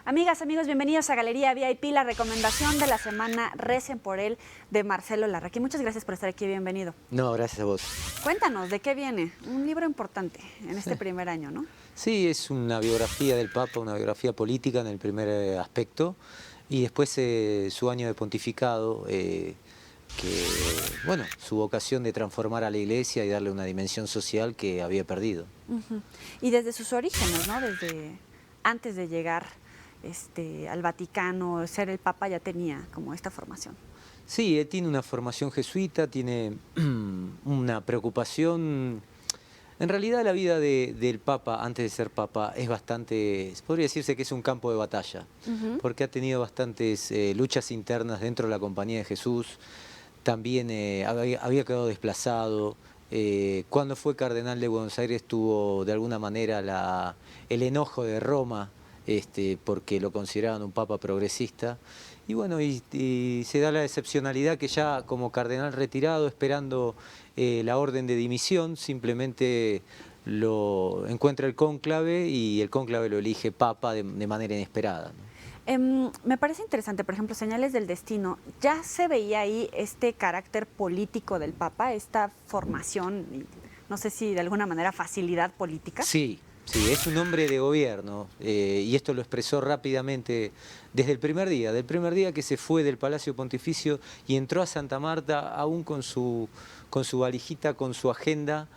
Amigas, amigos, bienvenidos a Galería VIP, la recomendación de la semana, Recen por él, de Marcelo Larraqui. Muchas gracias por estar aquí, bienvenido. No, gracias a vos. Cuéntanos, ¿de qué viene? Un libro importante en este primer año, ¿no? Sí, es una biografía del Papa, una biografía política en el primer aspecto, y después su año de pontificado, bueno, su vocación de transformar a la Iglesia y darle una dimensión social que había perdido. Y desde sus orígenes, ¿no? Desde antes de llegar al Vaticano, ser el Papa ya tenía como esta formación. Sí, él tiene una formación jesuita, tiene una preocupación. En realidad la vida del Papa, antes de ser Papa, es bastante, podría decirse que es un campo de batalla, porque ha tenido bastantes luchas internas dentro de la Compañía de Jesús, también había quedado desplazado. Cuando fue cardenal de Buenos Aires tuvo de alguna manera el enojo de Roma, porque lo consideraban un papa progresista, y bueno, y se da la excepcionalidad que ya como cardenal retirado, esperando la orden de dimisión, simplemente lo encuentra el cónclave y el cónclave lo elige papa de manera inesperada, ¿no? Me parece interesante, por ejemplo, Señales del Destino, ¿ya se veía ahí este carácter político del Papa, esta formación, no sé si de alguna manera facilidad política? Sí. Sí, es un hombre de gobierno y esto lo expresó rápidamente desde el primer día. Del primer día que se fue del Palacio Pontificio y entró a Santa Marta, aún con su valijita, con su agenda,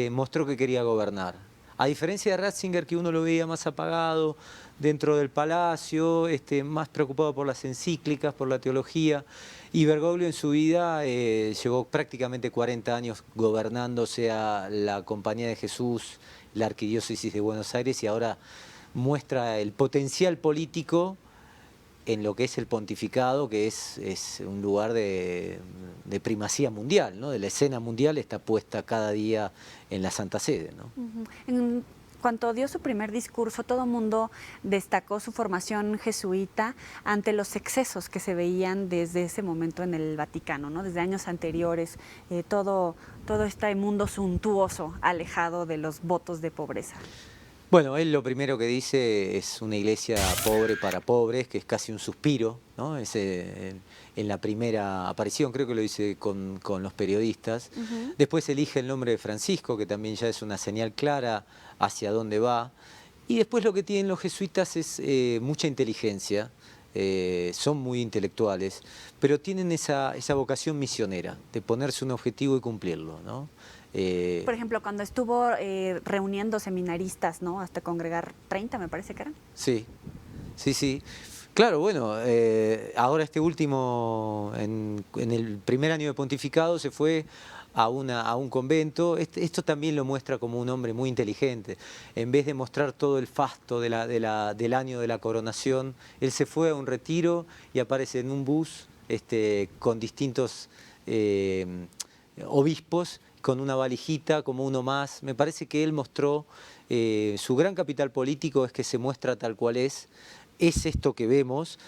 mostró que quería gobernar. A diferencia de Ratzinger, que uno lo veía más apagado dentro del palacio, más preocupado por las encíclicas, por la teología, y Bergoglio en su vida llevó prácticamente 40 años gobernando, sea la Compañía de Jesús, la Arquidiócesis de Buenos Aires, y ahora muestra el potencial político en lo que es el pontificado, que es un lugar de primacía mundial, ¿no? De la escena mundial está puesta cada día en la Santa Sede, ¿no? En cuanto dio su primer discurso, todo el mundo destacó su formación jesuita ante los excesos que se veían desde ese momento en el Vaticano, ¿no? Desde años anteriores, todo este mundo suntuoso, alejado de los votos de pobreza. Bueno, él lo primero que dice es una iglesia pobre para pobres, que es casi un suspiro, ¿no? En la primera aparición, creo que lo dice con los periodistas. Después elige el nombre de Francisco, que también ya es una señal clara hacia dónde va. Y después lo que tienen los jesuitas es mucha inteligencia, son muy intelectuales, pero tienen esa vocación misionera, de ponerse un objetivo y cumplirlo, ¿no? Por ejemplo, cuando estuvo reuniendo seminaristas, ¿no? Hasta congregar 30, me parece que eran. Sí, sí, sí. Claro, bueno, ahora último, en el primer año de pontificado se fue a un convento. Esto también lo muestra como un hombre muy inteligente. En vez de mostrar todo el fasto del año de la coronación, él se fue a un retiro y aparece en un bus con distintos obispos, con una valijita como uno más. Me parece que él mostró su gran capital político, es que se muestra tal cual es esto que vemos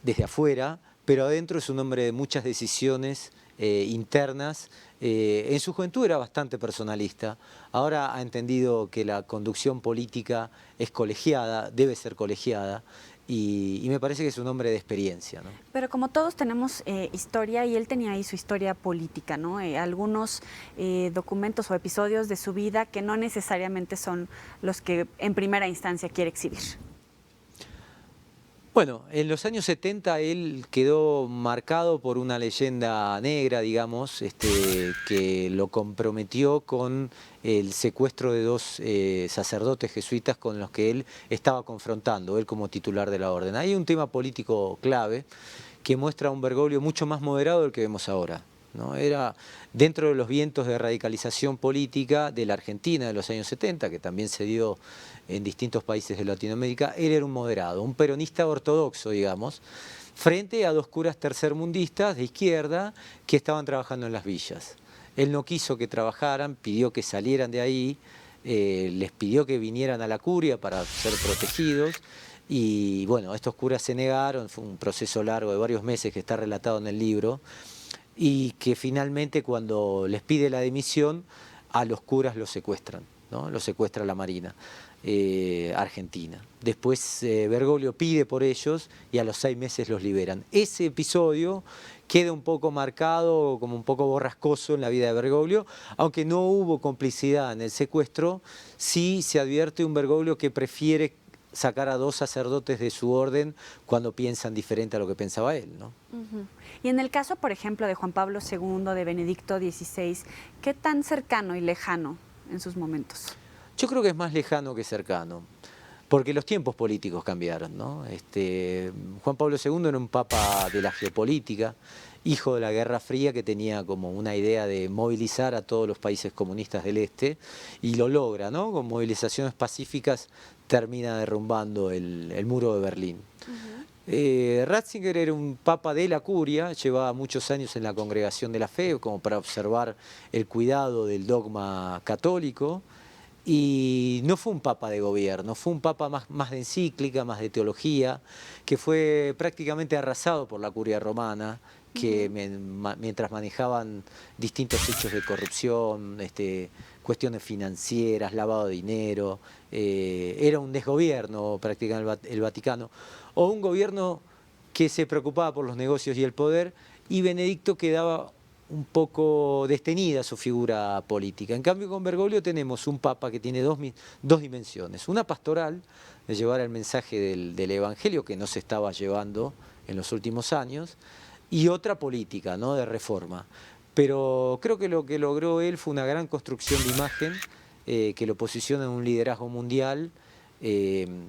desde afuera, pero adentro es un hombre de muchas decisiones internas. En su juventud era bastante personalista, ahora ha entendido que la conducción política es colegiada, debe ser colegiada, y me parece que es un hombre de experiencia, ¿no? Pero como todos tenemos historia, y él tenía ahí su historia política, ¿no? Algunos documentos o episodios de su vida que no necesariamente son los que en primera instancia quiere exhibir. Bueno, en los años 70 él quedó marcado por una leyenda negra, digamos, que lo comprometió con el secuestro de dos sacerdotes jesuitas con los que él estaba confrontando, él como titular de la orden. Hay un tema político clave que muestra a un Bergoglio mucho más moderado del que vemos ahora, ¿no? Era dentro de los vientos de radicalización política de la Argentina de los años 70, que también se dio en distintos países de Latinoamérica. Él era un moderado, un peronista ortodoxo, digamos, frente a dos curas tercermundistas de izquierda que estaban trabajando en las villas. Él no quiso que trabajaran, pidió que salieran de ahí, les pidió que vinieran a la curia para ser protegidos. Y bueno, estos curas se negaron, fue un proceso largo de varios meses que está relatado en el libro, y que finalmente cuando les pide la dimisión, a los curas los secuestran, ¿no? Los secuestra la Marina argentina. Después Bergoglio pide por ellos y a los 6 meses los liberan. Ese episodio queda un poco marcado, como un poco borrascoso en la vida de Bergoglio, aunque no hubo complicidad en el secuestro, sí se advierte un Bergoglio que prefiere sacar a 2 sacerdotes de su orden cuando piensan diferente a lo que pensaba él, ¿no? Ujú. Y en el caso, por ejemplo, de Juan Pablo II, de Benedicto XVI, ¿qué tan cercano y lejano en sus momentos? Yo creo que es más lejano que cercano, porque los tiempos políticos cambiaron, ¿no? Juan Pablo II era un papa de la geopolítica, hijo de la Guerra Fría, que tenía como una idea de movilizar a todos los países comunistas del este, y lo logra, ¿no? Con movilizaciones pacíficas termina derrumbando el muro de Berlín. Ratzinger era un papa de la curia, llevaba muchos años en la Congregación de la Fe, como para observar el cuidado del dogma católico, y no fue un papa de gobierno, fue un papa más de encíclica, más de teología, que fue prácticamente arrasado por la curia romana, que mientras manejaban distintos hechos de corrupción, cuestiones financieras, lavado de dinero, era un desgobierno prácticamente el Vaticano, o un gobierno que se preocupaba por los negocios y el poder, y Benedicto quedaba un poco destenida su figura política. En cambio, con Bergoglio tenemos un papa que tiene dos dimensiones. Una pastoral, de llevar el mensaje del Evangelio, que no se estaba llevando en los últimos años, y otra política, ¿no? De reforma. Pero creo que lo que logró él fue una gran construcción de imagen, que lo posiciona en un liderazgo mundial en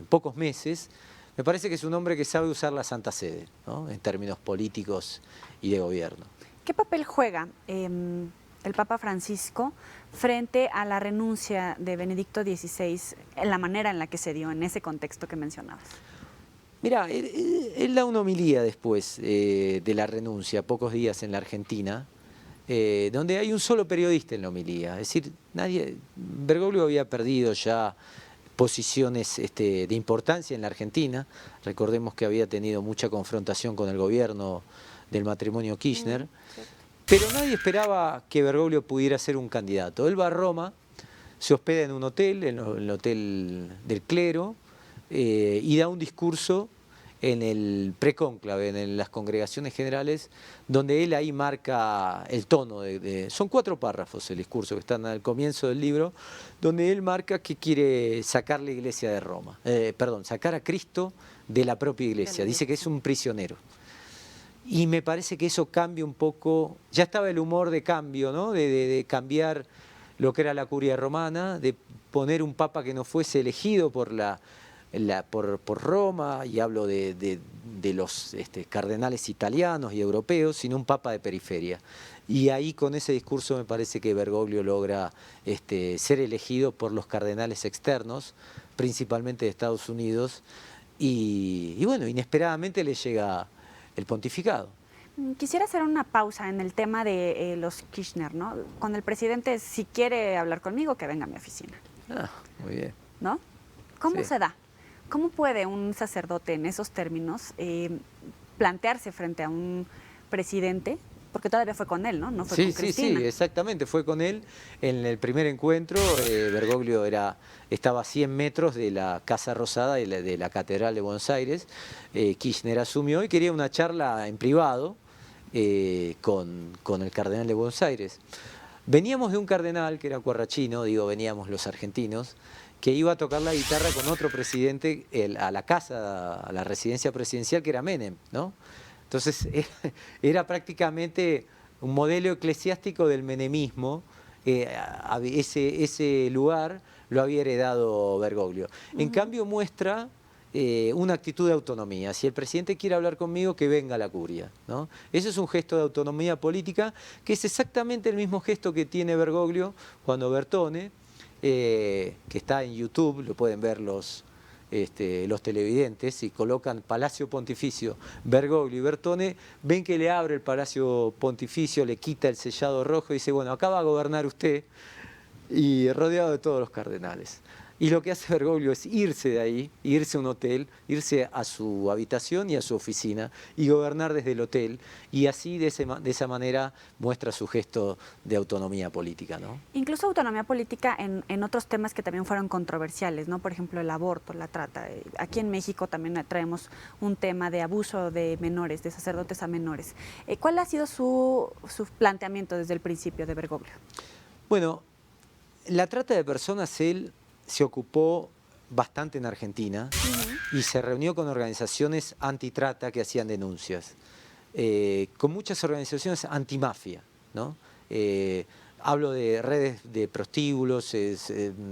pocos meses. Me parece que es un hombre que sabe usar la Santa Sede, ¿no? En términos políticos y de gobierno. ¿Qué papel juega el Papa Francisco frente a la renuncia de Benedicto XVI en la manera en la que se dio en ese contexto que mencionabas? Mira, él da una homilía después de la renuncia, pocos días en la Argentina, donde hay un solo periodista en la homilía. Es decir, Bergoglio había perdido ya posiciones de importancia en la Argentina. Recordemos que había tenido mucha confrontación con el gobierno del matrimonio Kirchner, pero nadie esperaba que Bergoglio pudiera ser un candidato. Él va a Roma, se hospeda en un hotel, en el Hotel del Clero, y da un discurso en el precónclave, en las congregaciones generales, donde él ahí marca el tono. Son 4 párrafos el discurso que están al comienzo del libro, donde él marca que quiere sacar la iglesia de Roma, sacar a Cristo de la propia iglesia. Dice que es un prisionero. Y me parece que eso cambia un poco, ya estaba el humor de cambio, ¿no? De cambiar lo que era la curia romana, de poner un papa que no fuese elegido por Roma, y hablo de los cardenales italianos y europeos, sino un papa de periferia. Y ahí con ese discurso me parece que Bergoglio logra ser elegido por los cardenales externos, principalmente de Estados Unidos, y bueno, inesperadamente le llega el pontificado. Quisiera hacer una pausa en el tema de los Kirchner, ¿no? Con el presidente, si quiere hablar conmigo, que venga a mi oficina. Ah, muy bien. ¿No? ¿Cómo Sí. se da? ¿Cómo puede un sacerdote en esos términos plantearse frente a un presidente? Porque todavía fue con él, ¿no? No fue con Cristina. Sí, exactamente, fue con él en el primer encuentro. Bergoglio estaba a 100 metros de la Casa Rosada de la Catedral de Buenos Aires. Kirchner asumió y quería una charla en privado con el cardenal de Buenos Aires. Veníamos de un cardenal que era Corrachino, veníamos los argentinos, que iba a tocar la guitarra con otro presidente a la casa, a la residencia presidencial, que era Menem, ¿no? Entonces era prácticamente un modelo eclesiástico del menemismo. Ese lugar lo había heredado Bergoglio. En cambio muestra una actitud de autonomía. Si el presidente quiere hablar conmigo, que venga a la curia, ¿no? Eso es un gesto de autonomía política, que es exactamente el mismo gesto que tiene Bergoglio cuando Bertone, que está en YouTube, lo pueden ver los televidentes, si colocan Palacio Pontificio, Bergoglio y Bertone, ven que le abre el Palacio Pontificio, le quita el sellado rojo y dice, bueno, acá va a gobernar usted, y rodeado de todos los cardenales. Y lo que hace Bergoglio es irse de ahí, irse a un hotel, irse a su habitación y a su oficina y gobernar desde el hotel. Y así, de esa manera, muestra su gesto de autonomía política, ¿no? Incluso autonomía política en otros temas que también fueron controversiales, ¿no? Por ejemplo, el aborto, la trata. Aquí en México también traemos un tema de abuso de menores, de sacerdotes a menores. ¿Cuál ha sido su planteamiento desde el principio de Bergoglio? Bueno, la trata de personas, él se ocupó bastante en Argentina y se reunió con organizaciones antitrata que hacían denuncias, con muchas organizaciones antimafia, ¿no? Hablo de redes de prostíbulos,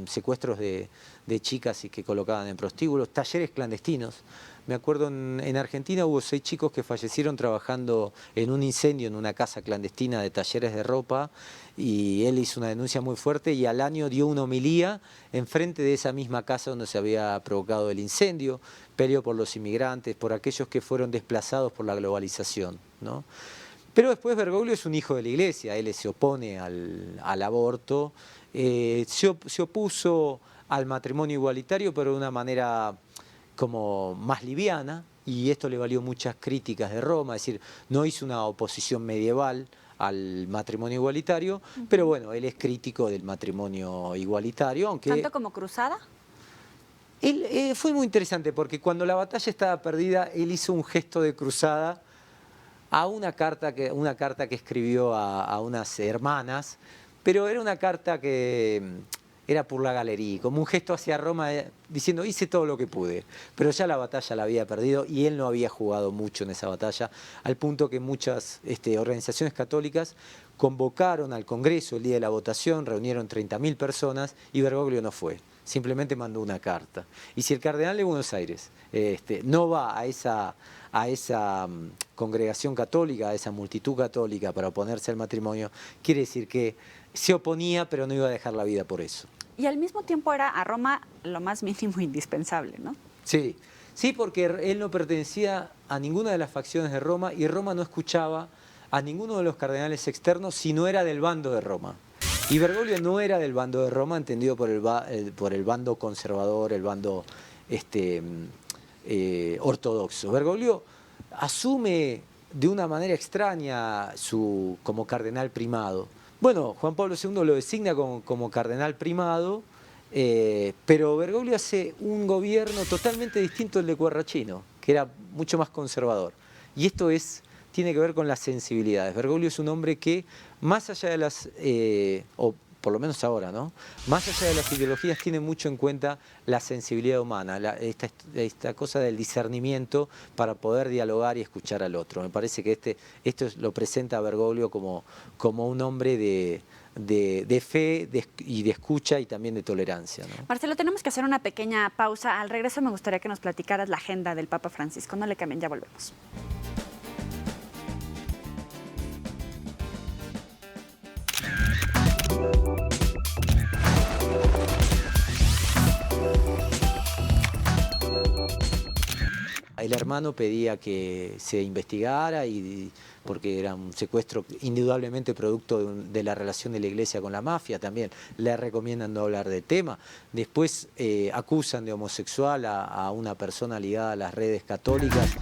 secuestros de chicas y que colocaban en prostíbulos, talleres clandestinos. Me acuerdo en Argentina hubo 6 chicos que fallecieron trabajando en un incendio en una casa clandestina de talleres de ropa, y él hizo una denuncia muy fuerte y al año dio una homilía enfrente de esa misma casa donde se había provocado el incendio. Peleó por los inmigrantes, por aquellos que fueron desplazados por la globalización, ¿no? Pero después Bergoglio es un hijo de la Iglesia, él se opone al aborto, se opuso al matrimonio igualitario, pero de una manera como más liviana, y esto le valió muchas críticas de Roma, es decir, no hizo una oposición medieval al matrimonio igualitario, pero bueno, él es crítico del matrimonio igualitario, aunque... ¿Tanto como cruzada? Él fue muy interesante porque cuando la batalla estaba perdida, él hizo un gesto de cruzada a una carta que escribió a unas hermanas, pero era una carta que era por la galería, como un gesto hacia Roma, diciendo hice todo lo que pude, pero ya la batalla la había perdido y él no había jugado mucho en esa batalla, al punto que muchas organizaciones católicas convocaron al Congreso el día de la votación, reunieron 30.000 personas y Bergoglio no fue. Simplemente mandó una carta. Y si el cardenal de Buenos Aires no va a esa congregación católica, a esa multitud católica para oponerse al matrimonio, quiere decir que se oponía, pero no iba a dejar la vida por eso. Y al mismo tiempo era a Roma lo más mínimo indispensable, ¿no? Sí, sí, porque él no pertenecía a ninguna de las facciones de Roma y Roma no escuchaba a ninguno de los cardenales externos si no era del bando de Roma. Y Bergoglio no era del bando de Roma, entendido por el bando conservador, el bando ortodoxo. Bergoglio asume de una manera extraña como cardenal primado. Bueno, Juan Pablo II lo designa como cardenal primado, pero Bergoglio hace un gobierno totalmente distinto al de Quarracino, que era mucho más conservador. Y esto tiene que ver con las sensibilidades. Bergoglio es un hombre que, más allá de las, o por lo menos ahora, ¿no? Más allá de las ideologías, tiene mucho en cuenta la sensibilidad humana, esta cosa del discernimiento para poder dialogar y escuchar al otro. Me parece que esto lo presenta a Bergoglio como un hombre de fe y de escucha y también de tolerancia, ¿no? Marcelo, tenemos que hacer una pequeña pausa. Al regreso me gustaría que nos platicaras la agenda del Papa Francisco. No le cambien, ya volvemos. El hermano pedía que se investigara porque era un secuestro indudablemente producto de la relación de la Iglesia con la mafia. También le recomiendan no hablar del tema. Después acusan de homosexual a una persona ligada a las redes católicas.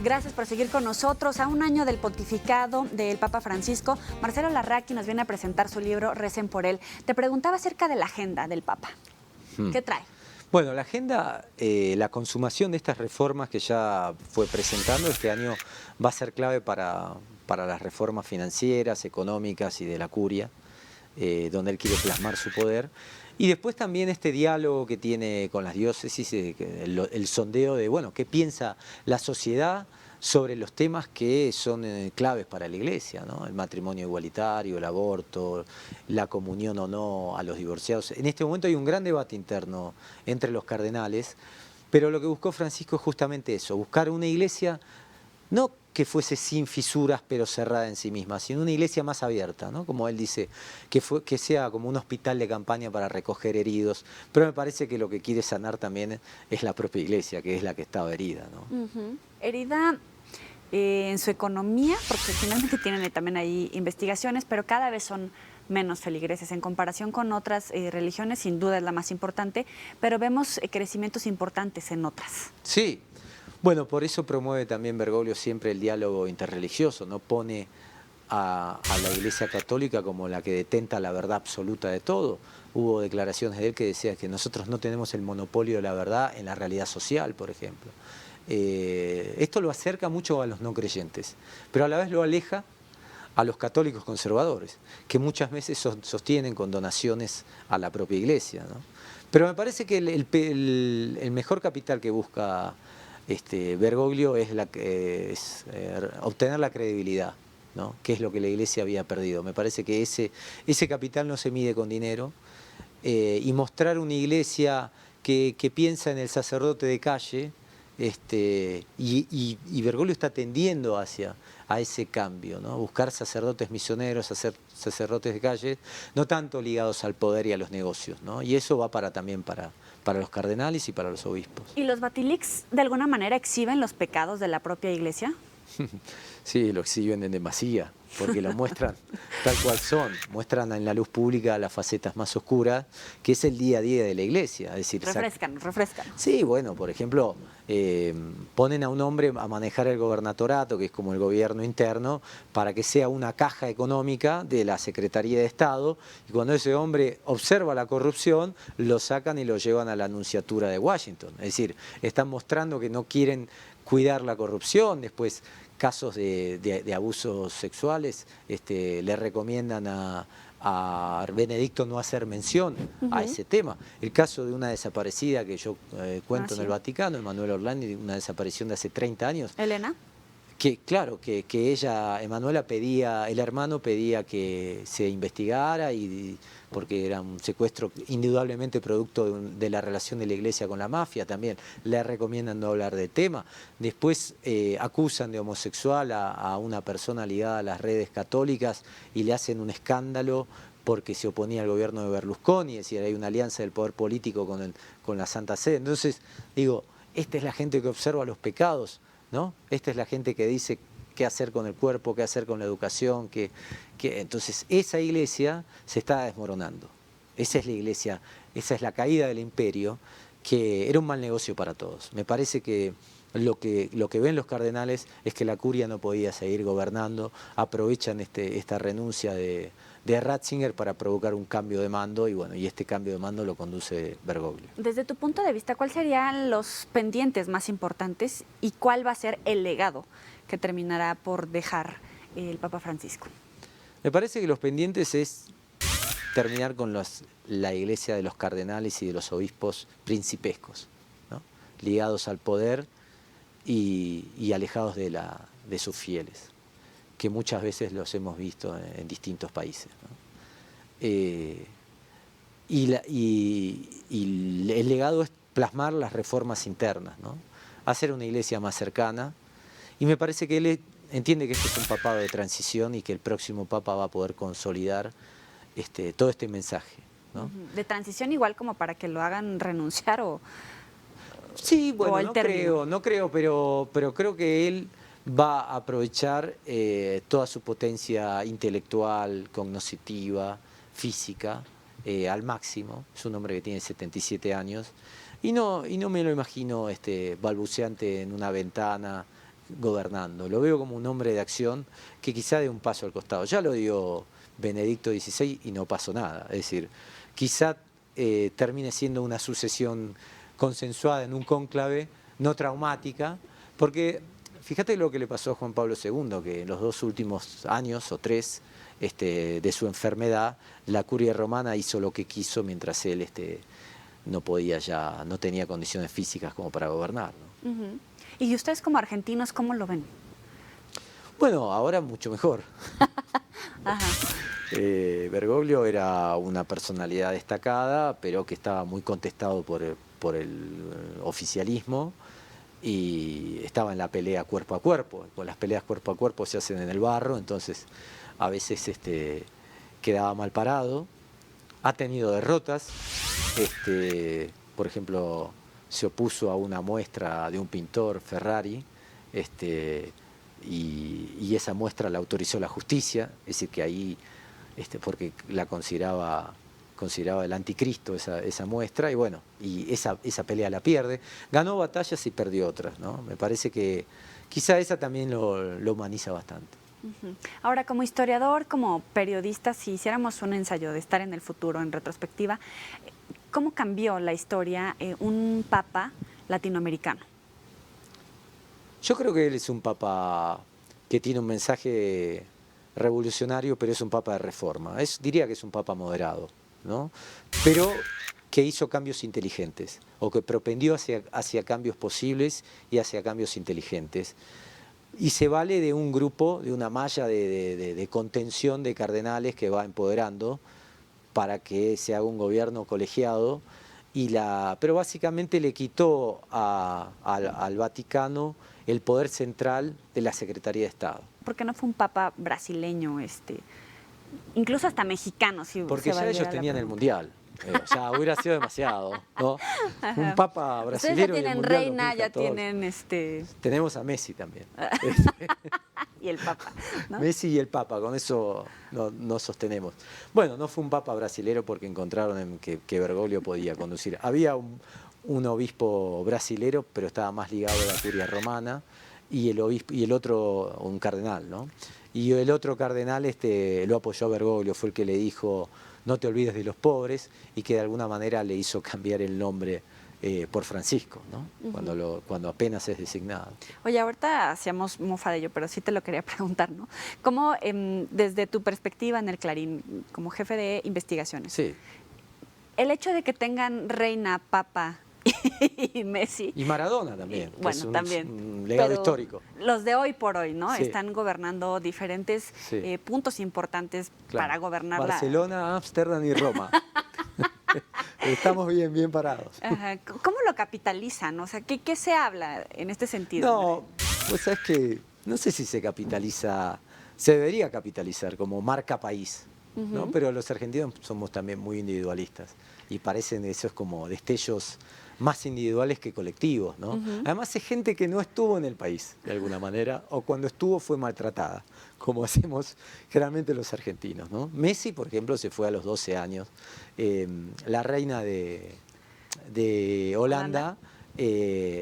Gracias por seguir con nosotros. A un año del pontificado del Papa Francisco, Marcelo Larraqui nos viene a presentar su libro Recen por él. Te preguntaba acerca de la agenda del Papa. ¿Qué trae? Bueno, la agenda, la consumación de estas reformas que ya fue presentando este año va a ser clave para las reformas financieras, económicas y de la curia, donde él quiere plasmar su poder. Y después también este diálogo que tiene con las diócesis, el sondeo de, bueno, qué piensa la sociedad sobre los temas que son claves para la Iglesia, ¿no? El matrimonio igualitario, el aborto, la comunión o no a los divorciados. En este momento hay un gran debate interno entre los cardenales, pero lo que buscó Francisco es justamente eso, buscar una Iglesia no que fuese sin fisuras pero cerrada en sí misma, sino una iglesia más abierta, ¿no? Como él dice, que sea como un hospital de campaña para recoger heridos, pero me parece que lo que quiere sanar también es la propia iglesia, que es la que estaba herida, ¿no? Herida en su economía, porque finalmente tienen también ahí investigaciones, pero cada vez son menos feligreses en comparación con otras religiones, sin duda es la más importante, pero vemos crecimientos importantes en otras. Sí. Bueno, por eso promueve también Bergoglio siempre el diálogo interreligioso, no pone a la Iglesia Católica como la que detenta la verdad absoluta de todo. Hubo declaraciones de él que decían que nosotros no tenemos el monopolio de la verdad en la realidad social, por ejemplo. Esto lo acerca mucho a los no creyentes, pero a la vez lo aleja a los católicos conservadores, que muchas veces sostienen con donaciones a la propia Iglesia, ¿no? Pero me parece que el mejor capital que busca Bergoglio es obtener la credibilidad, ¿no? Que es lo que la Iglesia había perdido. Me parece que ese capital no se mide con dinero, y mostrar una Iglesia que piensa en el sacerdote de calle, y Bergoglio está tendiendo a ese cambio, ¿no? Buscar sacerdotes misioneros, sacerdotes de calle, no tanto ligados al poder y a los negocios, ¿no? Y eso va también para los cardenales y para los obispos. ¿Y los Batilix de alguna manera exhiben los pecados de la propia Iglesia? Sí, lo exhiben en demasía, porque lo muestran tal cual son, muestran en la luz pública las facetas más oscuras, que es el día a día de la Iglesia. Es decir, refrescan. Sí, bueno, por ejemplo, ponen a un hombre a manejar el gobernatorato, que es como el gobierno interno, para que sea una caja económica de la Secretaría de Estado, y cuando ese hombre observa la corrupción, lo sacan y lo llevan a la Nunciatura de Washington. Es decir, están mostrando que no quieren cuidar la corrupción. Después, casos de abusos sexuales, le recomiendan a Benedicto no hacer mención a ese tema. El caso de una desaparecida que yo cuento en el Vaticano, Emanuela Orlandi, una desaparición de hace 30 años. ¿Elena? Que claro, que ella, Emanuela pedía, el hermano pedía que se investigara, porque era un secuestro indudablemente producto de la relación de la Iglesia con la mafia. También le recomiendan no hablar del tema. Después acusan de homosexual a una persona ligada a las redes católicas y le hacen un escándalo porque se oponía al gobierno de Berlusconi, es decir, hay una alianza del poder político con la Santa Sede. Entonces, digo, esta es la gente que observa los pecados, ¿no? Esta es la gente que dice qué hacer con el cuerpo, qué hacer con la educación, entonces esa iglesia se está desmoronando. Esa es la iglesia, esa es la caída del imperio, que era un mal negocio para todos. Me parece que lo que ven los cardenales es que la curia no podía seguir gobernando, aprovechan esta renuncia de Ratzinger para provocar un cambio de mando, y este cambio de mando lo conduce Bergoglio. Desde tu punto de vista, ¿cuáles serían los pendientes más importantes y cuál va a ser el legado que terminará por dejar el Papa Francisco? Me parece que los pendientes es terminar con la iglesia de los cardenales y de los obispos principescos, ¿no? Ligados al poder y alejados de sus fieles, que muchas veces los hemos visto en distintos países, ¿no? Y el legado es plasmar las reformas internas, ¿no? Hacer una iglesia más cercana, y me parece que él entiende que este es un papado de transición y que el próximo papa va a poder consolidar todo este mensaje, ¿no? De transición, igual como para que lo hagan renunciar o... Sí, bueno, o no creo, pero creo que él va a aprovechar toda su potencia intelectual, cognoscitiva, física, al máximo. Es un hombre que tiene 77 años y no me lo imagino balbuceante en una ventana gobernando. Lo veo como un hombre de acción que quizá dé un paso al costado. Ya lo dio Benedicto XVI y no pasó nada. Es decir, quizá termine siendo una sucesión consensuada en un cónclave, no traumática, porque fíjate lo que le pasó a Juan Pablo II, que en los 2 últimos años o 3 de su enfermedad, la curia romana hizo lo que quiso mientras él no podía ya, no tenía condiciones físicas como para gobernar, ¿no? Ujú. ¿Y ustedes como argentinos cómo lo ven? Bueno, ahora mucho mejor. Ajá. Bergoglio era una personalidad destacada, pero que estaba muy contestado por el oficialismo y estaba en la pelea cuerpo a cuerpo. Con las peleas cuerpo a cuerpo se hacen en el barro, entonces a veces quedaba mal parado. Ha tenido derrotas, por ejemplo, se opuso a una muestra de un pintor, Ferrari, y esa muestra la autorizó la justicia, es decir, que ahí, porque la consideraba el anticristo esa muestra, y bueno, y esa pelea la pierde. Ganó batallas y perdió otras, ¿no? Me parece que quizá esa también lo humaniza bastante. Ujú. Ahora, como historiador, como periodista, si hiciéramos un ensayo de estar en el futuro, en retrospectiva, ¿cómo cambió la historia un papa latinoamericano? Yo creo que él es un papa que tiene un mensaje revolucionario, pero es un papa de reforma. Diría que es un papa moderado, ¿no? Pero que hizo cambios inteligentes, o que propendió hacia cambios posibles y hacia cambios inteligentes. Y se vale de un grupo, de una malla de contención de cardenales que va empoderando para que se haga un gobierno colegiado, pero básicamente le quitó al Vaticano el poder central de la Secretaría de Estado. Porque no fue un papa brasileño, incluso hasta mexicano, si Porque se ya ellos valiera la tenían el pregunta. Mundial. Ya hubiera sido demasiado, ¿no? Ajá. Un papa Ustedes ya brasilero y el tienen Mundial reina, ya 2014. tienen Tenemos a Messi también. y el papa, ¿no? Messi y el Papa, con eso nos sostenemos. Bueno, no fue un Papa brasilero porque encontraron que Bergoglio podía conducir. Había un obispo brasilero, pero estaba más ligado a la curia romana, y el otro, un cardenal, ¿no? Y el otro cardenal lo apoyó a Bergoglio, fue el que le dijo, no te olvides de los pobres, y que de alguna manera le hizo cambiar el nombre por Francisco, ¿no? Cuando apenas es designado. Oye, ahorita hacíamos mofa de ello, pero sí te lo quería preguntar, ¿no? ¿Cómo, desde tu perspectiva en el Clarín, como jefe de investigaciones, Sí. el hecho de que tengan reina, papa y Messi... Y Maradona también, que bueno, es también, un legado pero histórico. los de hoy por hoy, ¿no? Sí. Están gobernando diferentes Sí. puntos importantes Claro. para gobernar Barcelona, Ámsterdam y Roma. Estamos bien parados. Ajá. ¿Cómo lo capitalizan? O sea, ¿qué se habla en este sentido? No, pues sabes que no sé si se capitaliza, se debería capitalizar como marca país, ¿no? Pero los argentinos somos también muy individualistas y parecen esos como destellos más individuales que colectivos, ¿no? Además es gente que no estuvo en el país de alguna manera, o cuando estuvo fue maltratada, como hacemos generalmente los argentinos, ¿no? Messi, por ejemplo, se fue a los 12 años. La reina de Holanda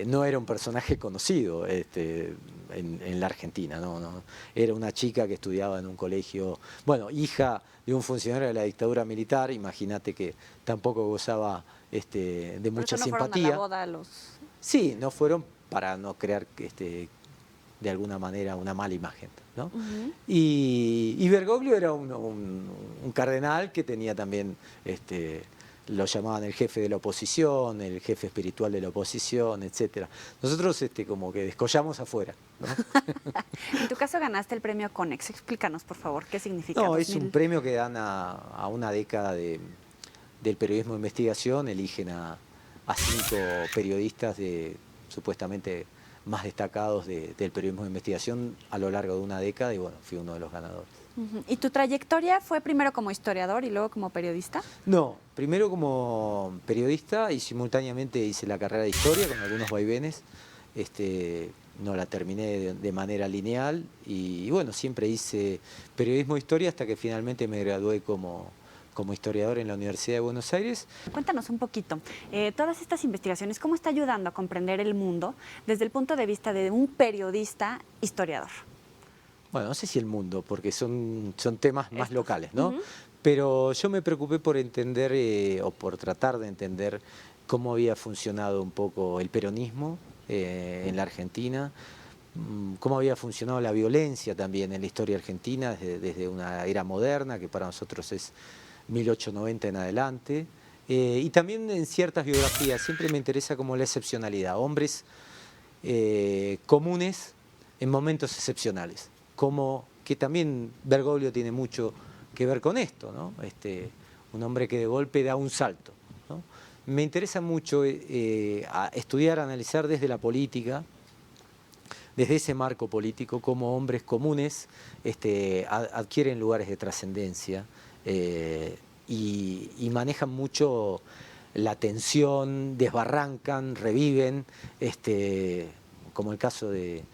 no era un personaje conocido en la Argentina, ¿no? Era una chica que estudiaba en un colegio, bueno, hija de un funcionario de la dictadura militar, imagínate que tampoco gozaba de mucha no simpatía. fueron a la boda los... Sí, no fueron para no crear de alguna manera una mala imagen, ¿no? Y Bergoglio era un cardenal que tenía también, lo llamaban el jefe de la oposición, el jefe espiritual de la oposición, etcétera. Nosotros como que descollamos afuera, ¿no? En tu caso ganaste el premio Conex. Explícanos, por favor, qué significa. No, es un premio que dan a una década del periodismo de investigación, eligen a 5 periodistas supuestamente más destacados del periodismo de investigación a lo largo de una década, y bueno, fui uno de los ganadores. ¿Y tu trayectoria fue primero como historiador y luego como periodista? No, primero como periodista y simultáneamente hice la carrera de historia con algunos vaivenes. No la terminé de manera lineal y bueno, siempre hice periodismo de historia hasta que finalmente me gradué como como historiador en la Universidad de Buenos Aires. Cuéntanos un poquito, todas estas investigaciones, ¿cómo está ayudando a comprender el mundo desde el punto de vista de un periodista historiador? Bueno, no sé si el mundo, porque son temas más locales, ¿no? Pero yo me preocupé por entender, o por tratar de entender cómo había funcionado un poco el peronismo en la Argentina, cómo había funcionado la violencia también en la historia argentina desde una era moderna, que para nosotros es 1890 en adelante, y también en ciertas biografías. Siempre me interesa como la excepcionalidad, hombres comunes en momentos excepcionales, como que también Bergoglio tiene mucho que ver con esto, ¿no? Un hombre que de golpe da un salto, ¿no? Me interesa mucho estudiar, analizar desde la política, desde ese marco político, cómo hombres comunes adquieren lugares de trascendencia y manejan mucho la tensión, desbarrancan, reviven, como el caso de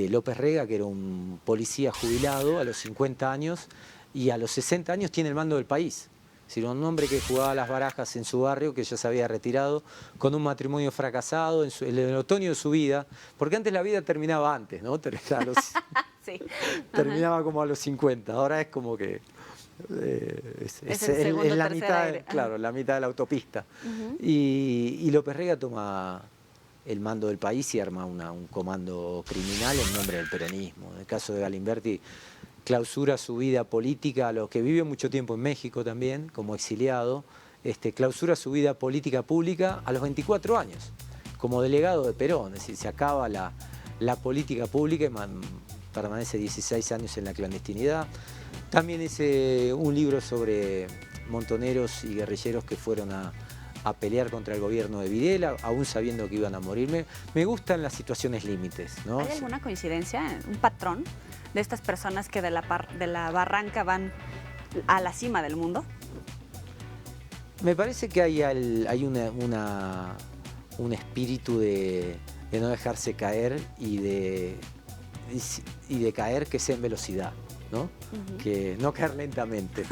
López Rega, que era un policía jubilado a los 50 años y a los 60 años tiene el mando del país. Es decir, un hombre que jugaba a las barajas en su barrio, que ya se había retirado, con un matrimonio fracasado en el otoño de su vida, porque antes la vida terminaba antes, ¿no? Sí. Terminaba como a los 50, ahora es como que es la mitad, claro, la mitad de la autopista. Y López Rega toma el mando del país y arma un comando criminal en nombre del peronismo. En el caso de Galimberti, clausura su vida política, a lo que vive mucho tiempo en México también, como exiliado, clausura su vida política pública a los 24 años, como delegado de Perón. Es decir, se acaba la política pública y permanece 16 años en la clandestinidad. También es un libro sobre montoneros y guerrilleros que fueron a pelear contra el gobierno de Videla, aún sabiendo que iban a morir. Me gustan las situaciones límites, ¿no? ¿Hay alguna coincidencia, un patrón de estas personas que de la barranca van a la cima del mundo? Me parece que hay un espíritu de no dejarse caer y de caer que sea en velocidad, ¿no? Que no caer lentamente,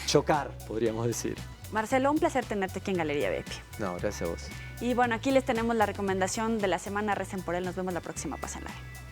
chocar, podríamos decir. Marcelo, un placer tenerte aquí en Galería Bepi. No, gracias a vos. Y bueno, aquí les tenemos la recomendación de la semana. Recen por él. Nos vemos la próxima. Pásenla bien.